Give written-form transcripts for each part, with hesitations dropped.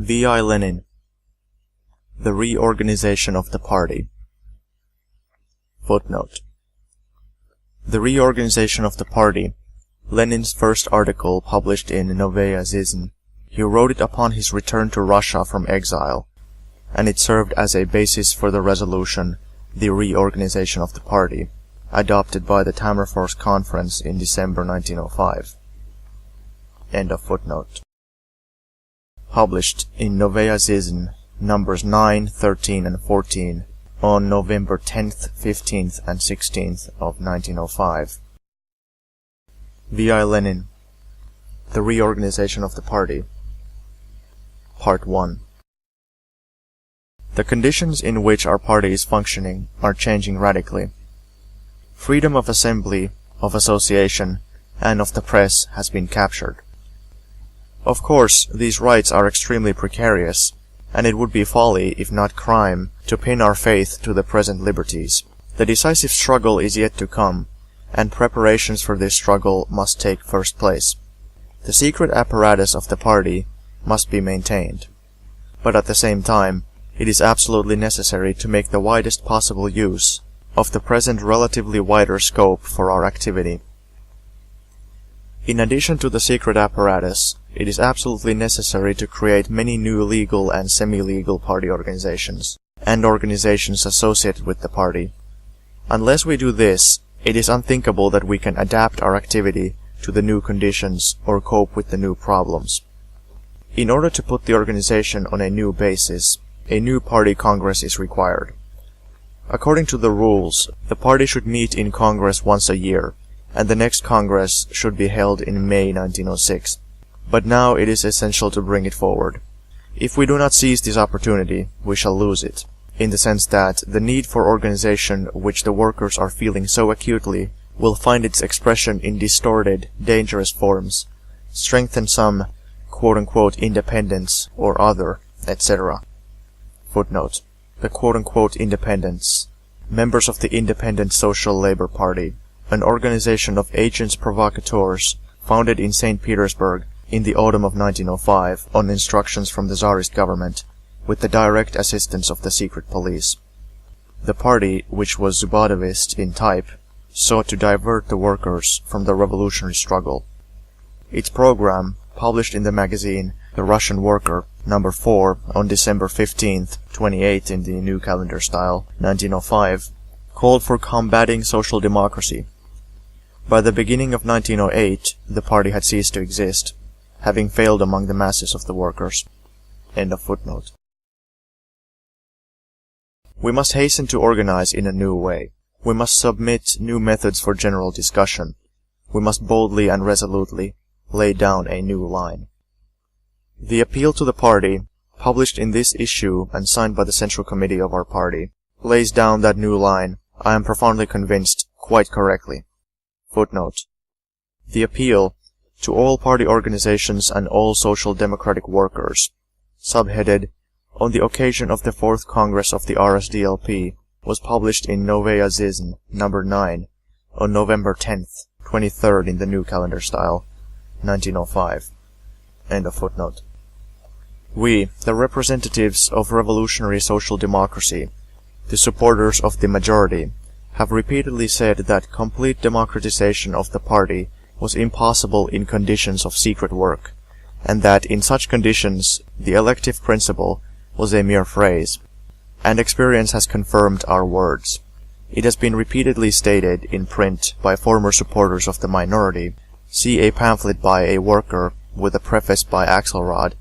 V.I. Lenin. The Reorganization of the Party. Footnote. The Reorganization of the Party, Lenin's first article published in Novaya Zhizn. He wrote it upon his return to Russia from exile, and it served as a basis for the resolution, the Reorganization of the Party, adopted by the Tammerfors Conference in December 1905. End of footnote. Published in Novaya Zhizn, numbers 9, 13, and 14, on November 10th, 15th, and 16th of 1905. V.I. Lenin. The Reorganization of the Party. Part 1. The conditions in which our party is functioning are changing radically. Freedom of assembly, of association, and of the press has been captured. Of course, these rights are extremely precarious, and it would be folly, if not crime, to pin our faith to the present liberties. The decisive struggle is yet to come, and preparations for this struggle must take first place. The secret apparatus of the party must be maintained, but at the same time, it is absolutely necessary to make the widest possible use of the present relatively wider scope for our activity. In addition to the secret apparatus, it is absolutely necessary to create many new legal and semi-legal party organizations, and organizations associated with the party. Unless we do this, it is unthinkable that we can adapt our activity to the new conditions or cope with the new problems. In order to put the organization on a new basis, a new party congress is required. According to the rules, the party should meet in Congress once a year, and the next Congress should be held in May 1906. But now it is essential to bring it forward. If we do not seize this opportunity, we shall lose it, in the sense that the need for organization which the workers are feeling so acutely will find its expression in distorted, dangerous forms, strengthen some quote-unquote independence or other, etc. Footnote. The quote-unquote independents. Members of the Independent Social Labor Party, an organization of agents provocateurs founded in St. Petersburg in the autumn of 1905 on instructions from the Tsarist government, with the direct assistance of the secret police. The party, which was Zubadovist in type, sought to divert the workers from the revolutionary struggle. Its program, published in the magazine The Russian Worker, number 4, on December 15th, 28 in the New Calendar Style, 1905, called for combating social democracy. By the beginning of 1908, the party had ceased to exist, having failed among the masses of the workers. End of footnote. We must hasten to organize in a new way. We must submit new methods for general discussion. We must boldly and resolutely lay down a new line. The appeal to the party, published in this issue and signed by the Central Committee of our party, lays down that new line, I am profoundly convinced, quite correctly. Footnote. The appeal to all party organizations and all social democratic workers, subheaded, on the occasion of the 4th Congress of the RSDLP, was published in Novaya Zhizn, number 9, on November 10th, 23rd in the New Calendar Style, 1905. End of footnote. We, the representatives of revolutionary social democracy, the supporters of the majority, have repeatedly said that complete democratization of the party was impossible in conditions of secret work, and that in such conditions the elective principle was a mere phrase, and experience has confirmed our words. It has been repeatedly stated in print by former supporters of the minority. See a pamphlet by a worker with a preface by Axelrod,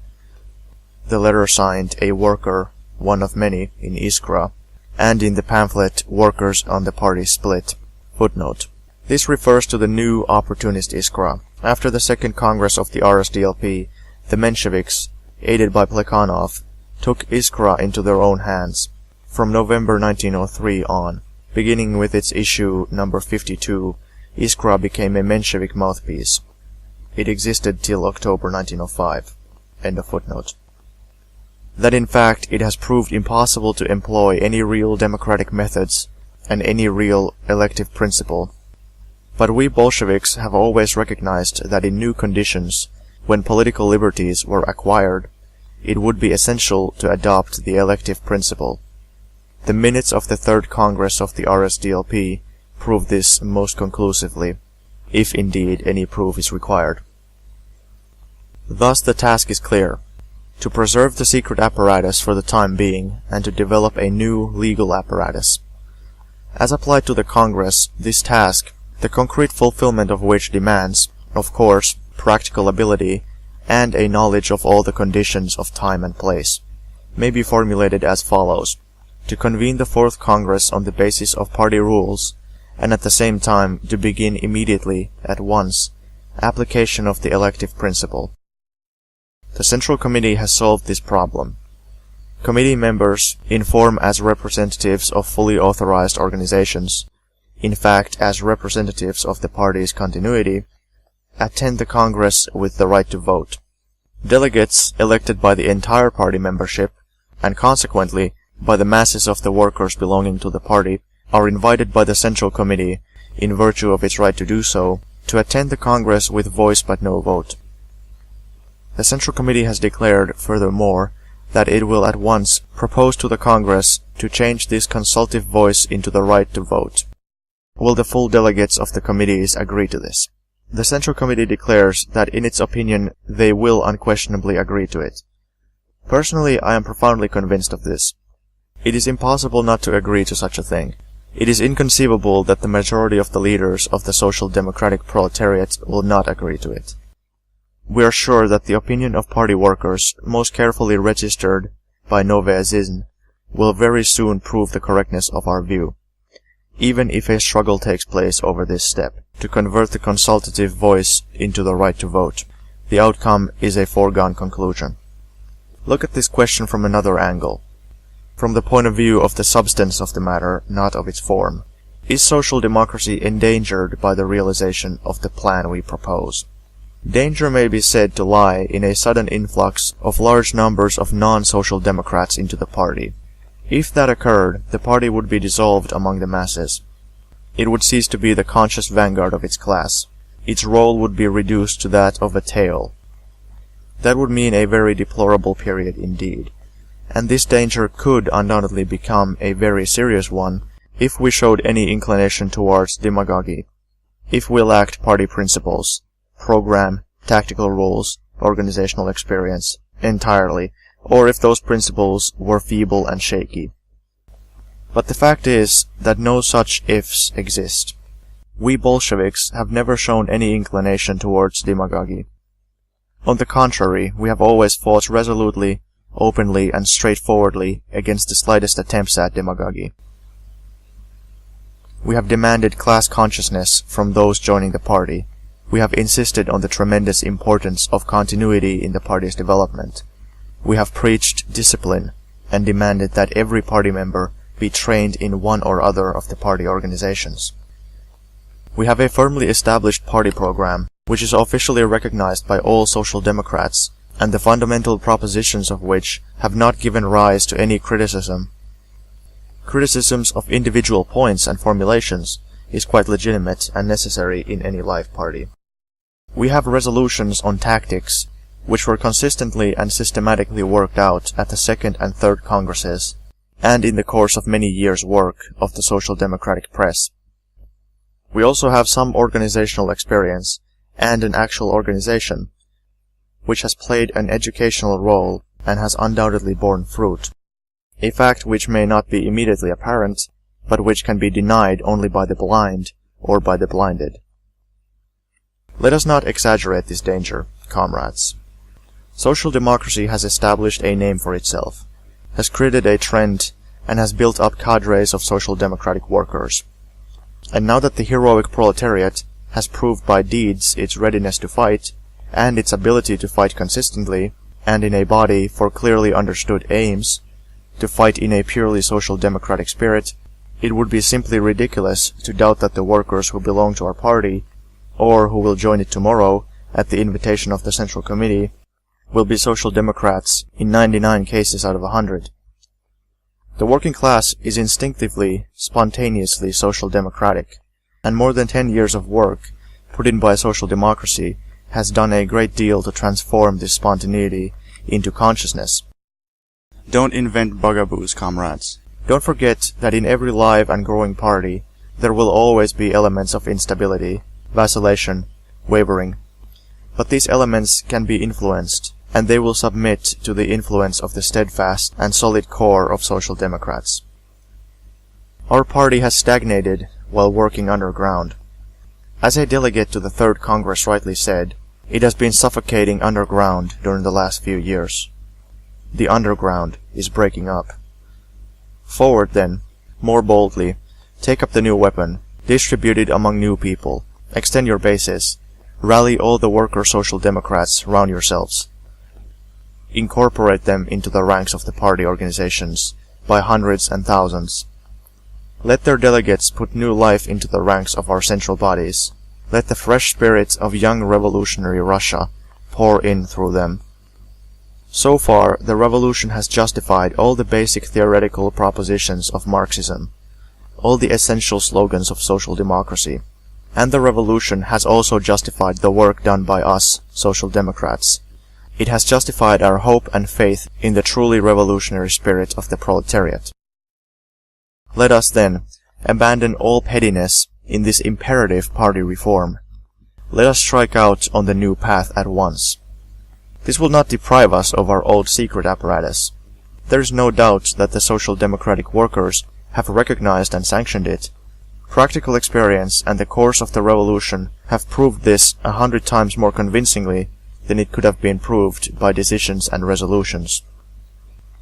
the letter signed A Worker, one of many, in Iskra, and in the pamphlet Workers on the Party Split. Footnote. This refers to the new opportunist Iskra. After the 2nd Congress of the RSDLP, the Mensheviks, aided by Plekhanov, took Iskra into their own hands. From November 1903 on, beginning with its issue number 52, Iskra became a Menshevik mouthpiece. It existed till October 1905. End of footnote. That in fact it has proved impossible to employ any real democratic methods and any real elective principle. But we Bolsheviks have always recognized that in new conditions, when political liberties were acquired, it would be essential to adopt the elective principle. The minutes of the Third Congress of the RSDLP prove this most conclusively, if indeed any proof is required. Thus the task is clear: to preserve the secret apparatus for the time being, and to develop a new legal apparatus. As applied to the Congress, this task, the concrete fulfillment of which demands, of course, practical ability and a knowledge of all the conditions of time and place, may be formulated as follows: to convene the Fourth Congress on the basis of party rules, and at the same time to begin immediately, at once, application of the elective principle. The Central Committee has solved this problem. Committee members inform as representatives of fully authorized organizations, in fact as representatives of the party's continuity, attend the Congress with the right to vote. Delegates elected by the entire party membership, and consequently by the masses of the workers belonging to the party, are invited by the Central Committee, in virtue of its right to do so, to attend the Congress with voice but no vote. The Central Committee has declared, furthermore, that it will at once propose to the Congress to change this consultative voice into the right to vote. Will the full delegates of the committees agree to this? The Central Committee declares that in its opinion they will unquestionably agree to it. Personally, I am profoundly convinced of this. It is impossible not to agree to such a thing. It is inconceivable that the majority of the leaders of the social democratic proletariat will not agree to it. We are sure that the opinion of party workers, most carefully registered by Novaya Zhizn, will very soon prove the correctness of our view. Even if a struggle takes place over this step, to convert the consultative voice into the right to vote, the outcome is a foregone conclusion. Look at this question from another angle. From the point of view of the substance of the matter, not of its form. Is social democracy endangered by the realization of the plan we propose? Danger may be said to lie in a sudden influx of large numbers of non-social democrats into the party. If that occurred, the party would be dissolved among the masses. It would cease to be the conscious vanguard of its class. Its role would be reduced to that of a tail. That would mean a very deplorable period indeed. And this danger could undoubtedly become a very serious one if we showed any inclination towards demagogy, if we lacked party principles, program, tactical rules, organizational experience, entirely, or if those principles were feeble and shaky. But the fact is that no such ifs exist. We Bolsheviks have never shown any inclination towards demagogy. On the contrary, we have always fought resolutely, openly and straightforwardly against the slightest attempts at demagogy. We have demanded class consciousness from those joining the party. We have insisted on the tremendous importance of continuity in the party's development. We have preached discipline and demanded that every party member be trained in one or other of the party organizations. We have a firmly established party program, which is officially recognized by all social democrats, and the fundamental propositions of which have not given rise to any criticism. Criticisms of individual points and formulations is quite legitimate and necessary in any live party. We have resolutions on tactics, which were consistently and systematically worked out at the Second and Third Congresses, and in the course of many years' work of the Social Democratic Press. We also have some organizational experience, and an actual organization, which has played an educational role and has undoubtedly borne fruit, a fact which may not be immediately apparent, but which can be denied only by the blind or by the blinded. Let us not exaggerate this danger, comrades. Social democracy has established a name for itself, has created a trend, and has built up cadres of social democratic workers. And now that the heroic proletariat has proved by deeds its readiness to fight, and its ability to fight consistently, and in a body for clearly understood aims, to fight in a purely social democratic spirit, it would be simply ridiculous to doubt that the workers who belong to our party, or who will join it tomorrow at the invitation of the Central Committee, will be social democrats in 99 cases out of 100. The working class is instinctively, spontaneously social democratic, and more than 10 years of work put in by social democracy has done a great deal to transform this spontaneity into consciousness. Don't invent bugaboos, comrades. Don't forget that in every live and growing party, there will always be elements of instability, vacillation, wavering. But these elements can be influenced, and they will submit to the influence of the steadfast and solid core of Social Democrats. Our party has stagnated while working underground. As a delegate to the Third Congress rightly said, it has been suffocating underground during the last few years. The underground is breaking up. Forward then, more boldly, take up the new weapon, distribute it among new people, extend your bases, rally all the worker Social Democrats round yourselves. Incorporate them into the ranks of the party organizations by hundreds and thousands. Let their delegates put new life into the ranks of our central bodies. Let the fresh spirit of young revolutionary Russia pour in through them. So far, the revolution has justified all the basic theoretical propositions of Marxism, all the essential slogans of social democracy, and the revolution has also justified the work done by us, Social Democrats. It has justified our hope and faith in the truly revolutionary spirit of the proletariat. Let us, then, abandon all pettiness in this imperative party reform. Let us strike out on the new path at once. This will not deprive us of our old secret apparatus. There is no doubt that the Social Democratic workers have recognized and sanctioned it. Practical experience and the course of the revolution have proved this 100 times more convincingly than it could have been proved by decisions and resolutions.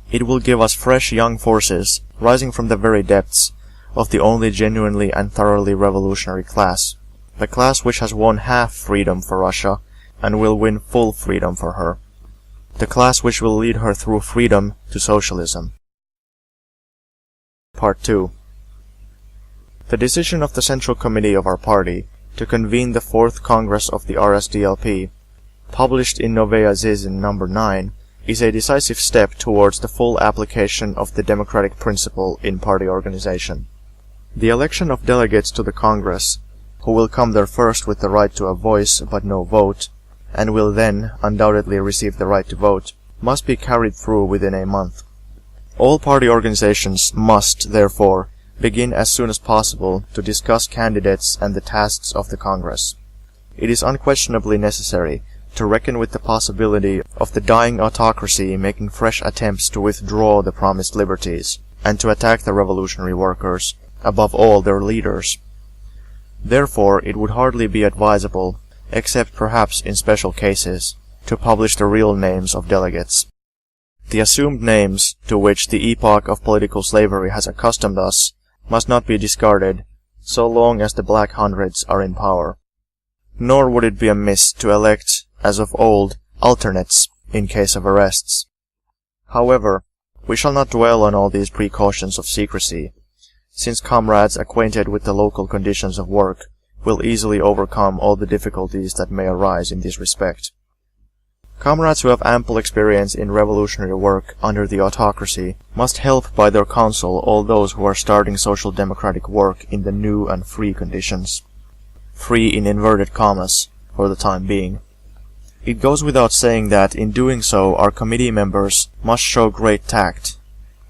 It will give us fresh young forces rising from the very depths of the only genuinely and thoroughly revolutionary class, the class which has won half freedom for Russia and will win full freedom for her, the class which will lead her through freedom to socialism. Part 2. The decision of the Central Committee of our party to convene the 4th Congress of the RSDLP, published in Novaya Zhizn No. 9, is a decisive step towards the full application of the democratic principle in party organization. The election of delegates to the Congress, who will come there first with the right to a voice but no vote, and will then undoubtedly receive the right to vote, must be carried through within a month. All party organizations must, therefore, begin as soon as possible to discuss candidates and the tasks of the Congress. It is unquestionably necessary to reckon with the possibility of the dying autocracy making fresh attempts to withdraw the promised liberties, and to attack the revolutionary workers, above all their leaders. Therefore, it would hardly be advisable, except perhaps in special cases, to publish the real names of delegates. The assumed names, to which the epoch of political slavery has accustomed us, must not be discarded, so long as the Black Hundreds are in power. Nor would it be amiss to elect, as of old, alternates in case of arrests. However, we shall not dwell on all these precautions of secrecy, since comrades acquainted with the local conditions of work will easily overcome all the difficulties that may arise in this respect. Comrades who have ample experience in revolutionary work under the autocracy must help by their counsel all those who are starting social democratic work in the new and free conditions. Free in inverted commas, for the time being. It goes without saying that in doing so our committee members must show great tact.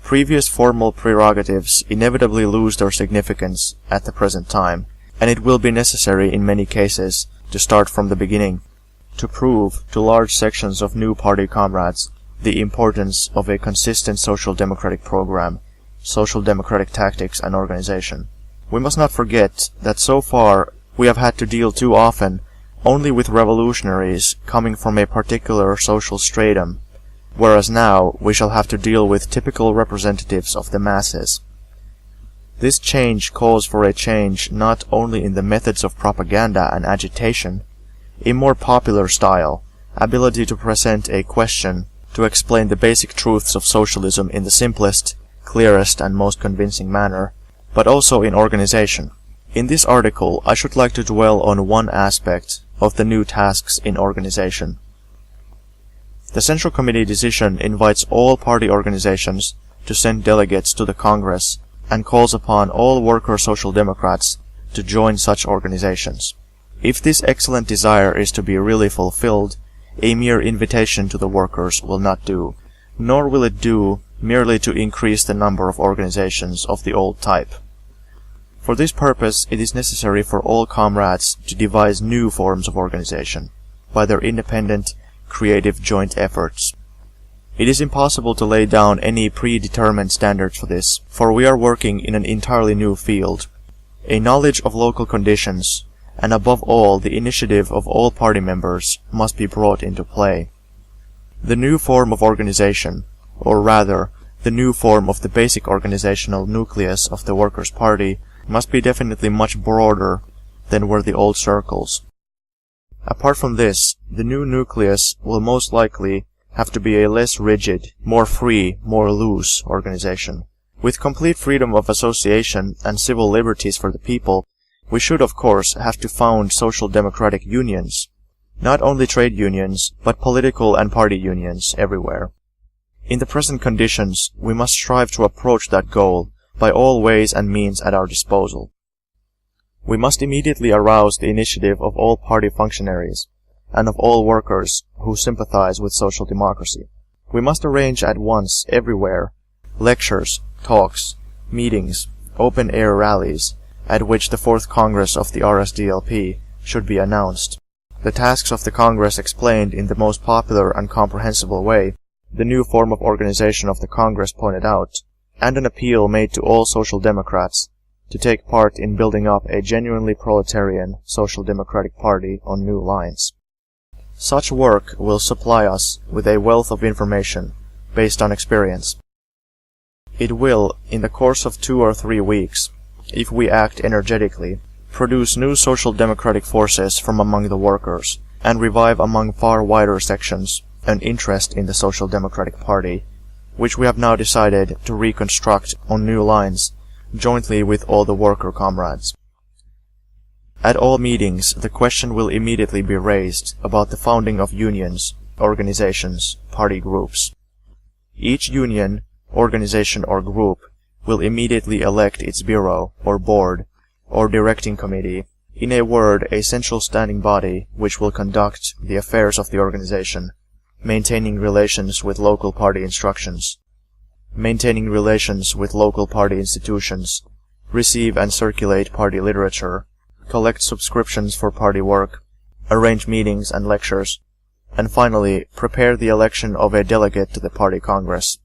Previous formal prerogatives inevitably lose their significance at the present time, and it will be necessary in many cases to start from the beginning, to prove to large sections of new party comrades the importance of a consistent social democratic program, social democratic tactics and organization. We must not forget that so far we have had to deal too often only with revolutionaries coming from a particular social stratum, whereas now we shall have to deal with typical representatives of the masses. This change calls for a change not only in the methods of propaganda and agitation, in more popular style, ability to present a question, to explain the basic truths of socialism in the simplest, clearest and most convincing manner, but also in organization. In this article, I should like to dwell on one aspect of the new tasks in organization. The Central Committee decision invites all party organizations to send delegates to the Congress and calls upon all worker social democrats to join such organizations. If this excellent desire is to be really fulfilled, a mere invitation to the workers will not do, nor will it do merely to increase the number of organizations of the old type. For this purpose, it is necessary for all comrades to devise new forms of organization, by their independent, creative joint efforts. It is impossible to lay down any predetermined standards for this, for we are working in an entirely new field. A knowledge of local conditions, and above all the initiative of all party members, must be brought into play. The new form of organization, or rather, the new form of the basic organizational nucleus of the Workers' Party, must be definitely much broader than were the old circles. Apart from this, the new nucleus will most likely have to be a less rigid, more free, more loose organization. With complete freedom of association and civil liberties for the people, we should of course have to found social democratic unions, not only trade unions, but political and party unions everywhere. In the present conditions, we must strive to approach that goal by all ways and means at our disposal. We must immediately arouse the initiative of all party functionaries, and of all workers who sympathize with social democracy. We must arrange at once, everywhere, lectures, talks, meetings, open-air rallies, at which the 4th Congress of the RSDLP should be announced, the tasks of the Congress explained in the most popular and comprehensible way, the new form of organization of the Congress pointed out, and an appeal made to all social democrats to take part in building up a genuinely proletarian social democratic party on new lines. Such work will supply us with a wealth of information based on experience. It will, in the course of 2 or 3 weeks, if we act energetically, produce new social democratic forces from among the workers, and revive among far wider sections an interest in the Social Democratic Party, which we have now decided to reconstruct on new lines, jointly with all the worker comrades. At all meetings, the question will immediately be raised about the founding of unions, organizations, party groups. Each union, organization or group will immediately elect its bureau, or board, or directing committee, in a word, a central standing body which will conduct the affairs of the organization, maintaining relations with local party instructions, maintaining relations with local party institutions, receive and circulate party literature, collect subscriptions for party work, arrange meetings and lectures, and finally prepare the election of a delegate to the party congress.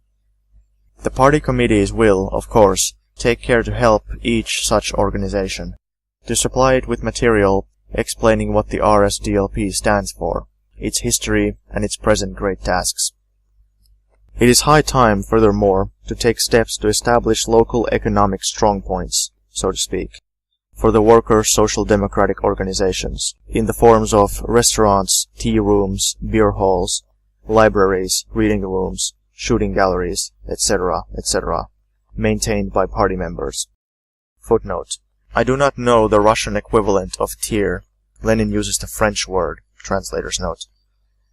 The party committees will, of course, take care to help each such organization, to supply it with material explaining what the RSDLP stands for, its history, and its present great tasks. It is high time, furthermore, to take steps to establish local economic strongpoints, so to speak, for the workers' social democratic organizations, in the forms of restaurants, tea rooms, beer halls, libraries, reading rooms, shooting galleries, etc., etc., maintained by party members. Footnote. I do not know the Russian equivalent of tier. Lenin uses the French word, translator's note,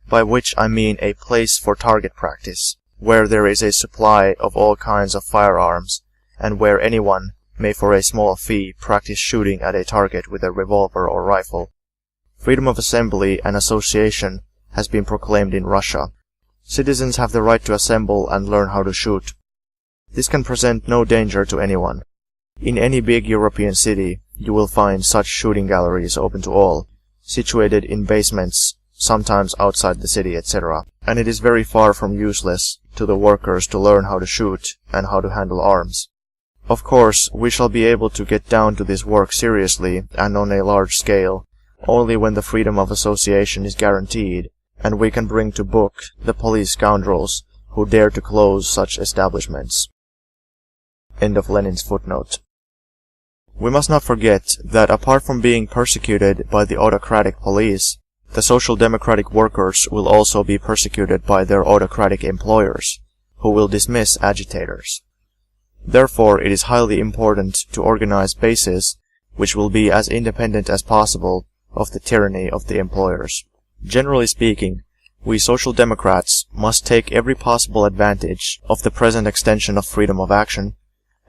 by which I mean a place for target practice, where there is a supply of all kinds of firearms, and where anyone may for a small fee practice shooting at a target with a revolver or rifle. Freedom of assembly and association has been proclaimed in Russia. Citizens have the right to assemble and learn how to shoot. This can present no danger to anyone. In any big European city, you will find such shooting galleries open to all, situated in basements, sometimes outside the city, etc., and it is very far from useless to the workers to learn how to shoot and how to handle arms. Of course, we shall be able to get down to this work seriously and on a large scale only when the freedom of association is guaranteed, and we can bring to book the police scoundrels who dare to close such establishments. End of Lenin's footnote. We must not forget that apart from being persecuted by the autocratic police, the social democratic workers will also be persecuted by their autocratic employers, who will dismiss agitators. Therefore, it is highly important to organize bases which will be as independent as possible of the tyranny of the employers. Generally speaking, we Social Democrats must take every possible advantage of the present extension of freedom of action,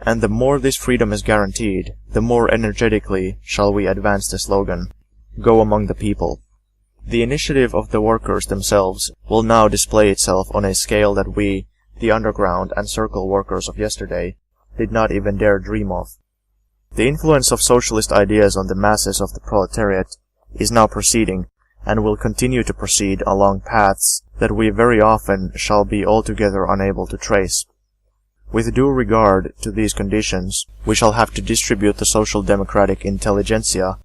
and the more this freedom is guaranteed, the more energetically shall we advance the slogan, "Go among the people." The initiative of the workers themselves will now display itself on a scale that we, the underground and circle workers of yesterday, did not even dare dream of. The influence of socialist ideas on the masses of the proletariat is now proceeding, and will continue to proceed along paths that we very often shall be altogether unable to trace. With due regard to these conditions, we shall have to distribute the social democratic intelligentsia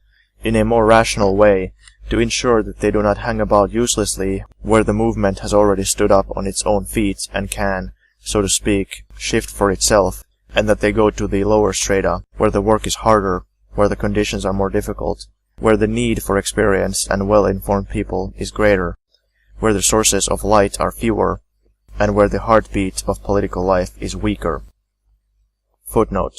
in a more rational way to ensure that they do not hang about uselessly where the movement has already stood up on its own feet and can, so to speak, shift for itself, and that they go to the lower strata, where the work is harder, where the conditions are more difficult, where the need for experienced and well-informed people is greater, where the sources of light are fewer, and where the heartbeat of political life is weaker. Footnote.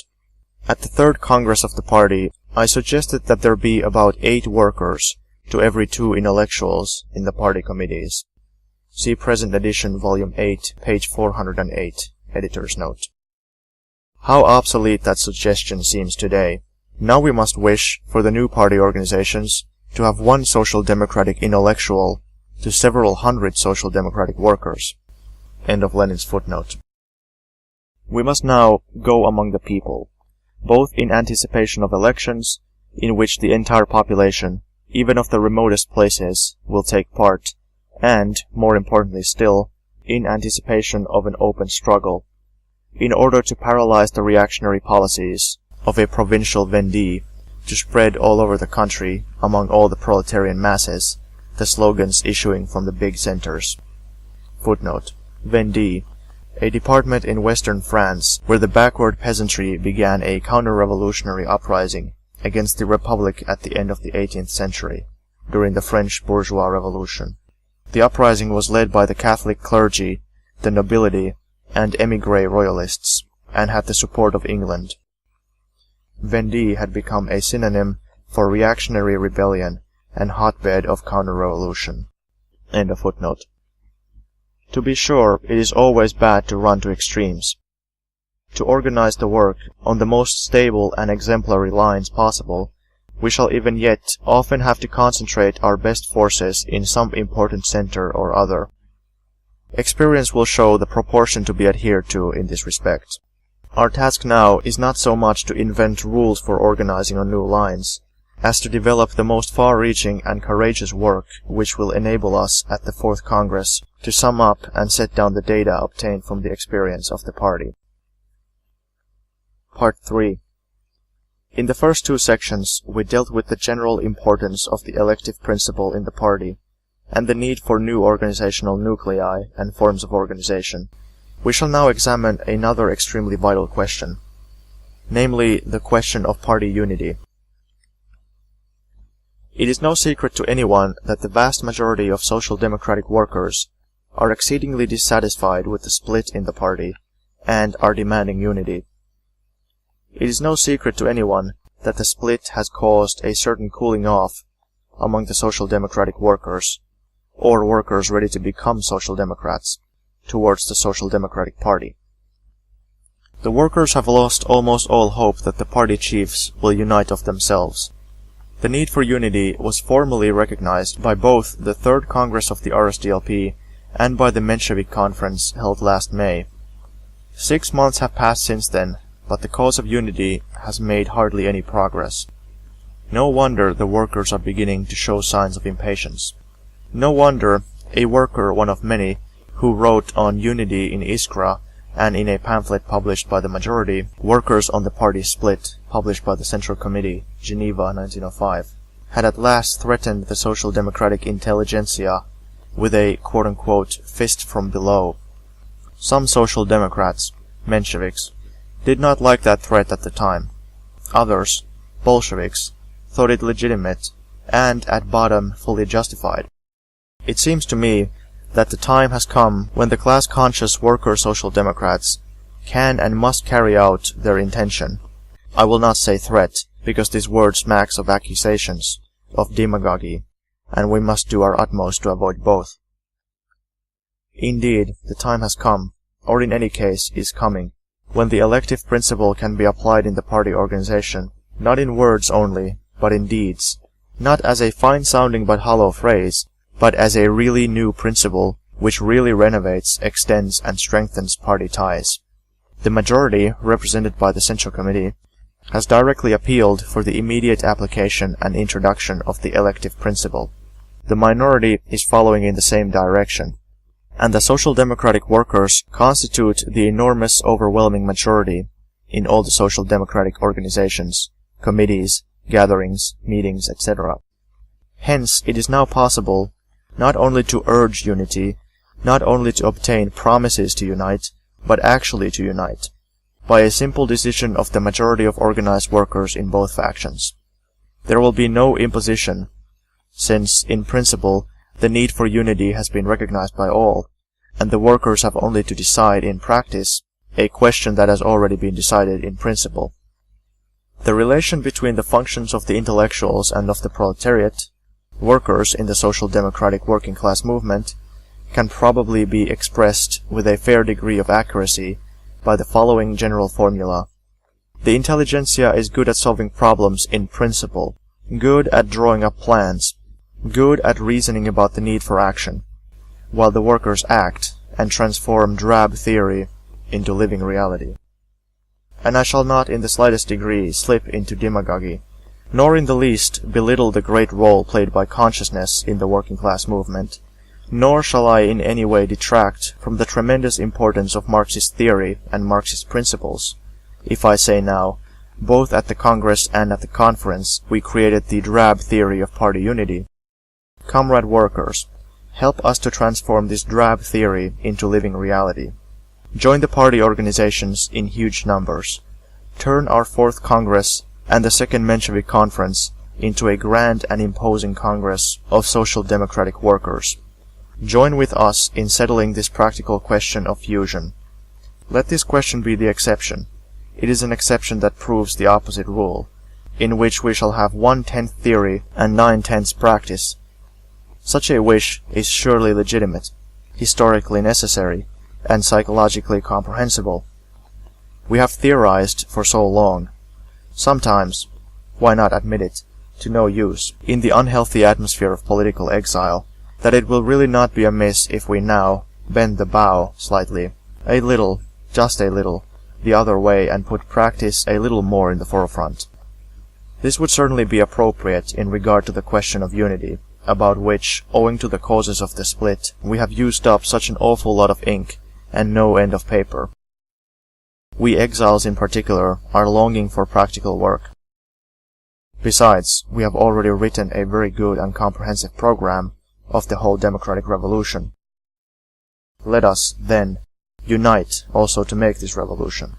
At the third Congress of the party, I suggested that there be about 8 workers to every 2 intellectuals in the party committees. See present edition, volume 8, page 408, editor's note. How obsolete that suggestion seems today. Now we must wish for the new party organizations to have 1 social democratic intellectual to several hundred social democratic workers. End of Lenin's footnote. We must now go among the people, both in anticipation of elections, in which the entire population, even of the remotest places, will take part, and, more importantly still, in anticipation of an open struggle, in order to paralyze the reactionary policies of a provincial vendee, to spread all over the country, among all the proletarian masses, the slogans issuing from the big centers. Footnote. Vendee, a department in western France where the backward peasantry began a counter-revolutionary uprising against the Republic at the end of the 18th century, during the French bourgeois revolution. The uprising was led by the Catholic clergy, the nobility, and émigré royalists, and had the support of England. Vendee had become a synonym for reactionary rebellion and hotbed of counter-revolution. End of footnote. To be sure, it is always bad to run to extremes. To organize the work on the most stable and exemplary lines possible, we shall even yet often have to concentrate our best forces in some important center or other. Experience will show the proportion to be adhered to in this respect. Our task now is not so much to invent rules for organizing on new lines, as to develop the most far-reaching and courageous work which will enable us at the 4th Congress to sum up and set down the data obtained from the experience of the party. Part 3. In the first 2 sections, we dealt with the general importance of the elective principle in the party, and the need for new organizational nuclei and forms of organization. We shall now examine another extremely vital question, namely the question of party unity. It is no secret to anyone that the vast majority of social democratic workers are exceedingly dissatisfied with the split in the party, and are demanding unity. It is no secret to anyone that the split has caused a certain cooling off among the social democratic workers, or workers ready to become social democrats, towards the social democratic party. The workers have lost almost all hope that the party chiefs will unite of themselves. The need for unity was formally recognized by both the 3rd Congress of the RSDLP and by the Menshevik Conference held last May. 6 months have passed since then, but the cause of unity has made hardly any progress. No wonder the workers are beginning to show signs of impatience. No wonder a worker, one of many, who wrote on unity in Iskra and in a pamphlet published by the majority, Workers on the Party Split, published by the Central Committee, Geneva, 1905, had at last threatened the social democratic intelligentsia with a quote-unquote fist from below. Some social democrats, Mensheviks, did not like that threat at the time. Others, Bolsheviks, thought it legitimate and, at bottom, fully justified. It seems to me that the time has come when the class-conscious worker social democrats can and must carry out their intention. I will not say threat, because this word smacks of accusations, of demagogy, and we must do our utmost to avoid both. Indeed, the time has come, or in any case is coming, when the elective principle can be applied in the party organization, not in words only, but in deeds, not as a fine-sounding but hollow phrase, but as a really new principle which really renovates, extends, and strengthens party ties. The majority, represented by the Central Committee, has directly appealed for the immediate application and introduction of the elective principle. The minority is following in the same direction, and the Social Democratic workers constitute the enormous overwhelming majority in all the social democratic organizations, committees, gatherings, meetings, etc. Hence, it is now possible not only to urge unity, not only to obtain promises to unite, but actually to unite, by a simple decision of the majority of organized workers in both factions. There will be no imposition, since, in principle, the need for unity has been recognized by all, and the workers have only to decide in practice a question that has already been decided in principle. The relation between the functions of the intellectuals and of the proletariat, workers in the social democratic working class movement, can probably be expressed with a fair degree of accuracy by the following general formula. The intelligentsia is good at solving problems in principle, good at drawing up plans, good at reasoning about the need for action, while the workers act and transform drab theory into living reality. And I shall not in the slightest degree slip into demagogy, nor in the least belittle the great role played by consciousness in the working class movement, nor shall I in any way detract from the tremendous importance of Marxist theory and Marxist principles, if I say now, both at the Congress and at the conference we created the drab theory of party unity. Comrade workers, help us to transform this drab theory into living reality. Join the party organizations in huge numbers. Turn our 4th Congress and the 2nd Menshevik Conference into a grand and imposing Congress of social democratic workers. Join with us in settling this practical question of fusion. Let this question be the exception. It is an exception that proves the opposite rule, in which we shall have 1/10 theory and 9/10 practice. Such a wish is surely legitimate, historically necessary, and psychologically comprehensible. We have theorized for so long, sometimes, why not admit it, to no use, in the unhealthy atmosphere of political exile, that it will really not be amiss if we now bend the bow slightly, a little, just a little, the other way and put practice a little more in the forefront. This would certainly be appropriate in regard to the question of unity, about which, owing to the causes of the split, we have used up such an awful lot of ink and no end of paper. We exiles in particular are longing for practical work. Besides, we have already written a very good and comprehensive program of the whole democratic revolution. Let us, then, unite also to make this revolution.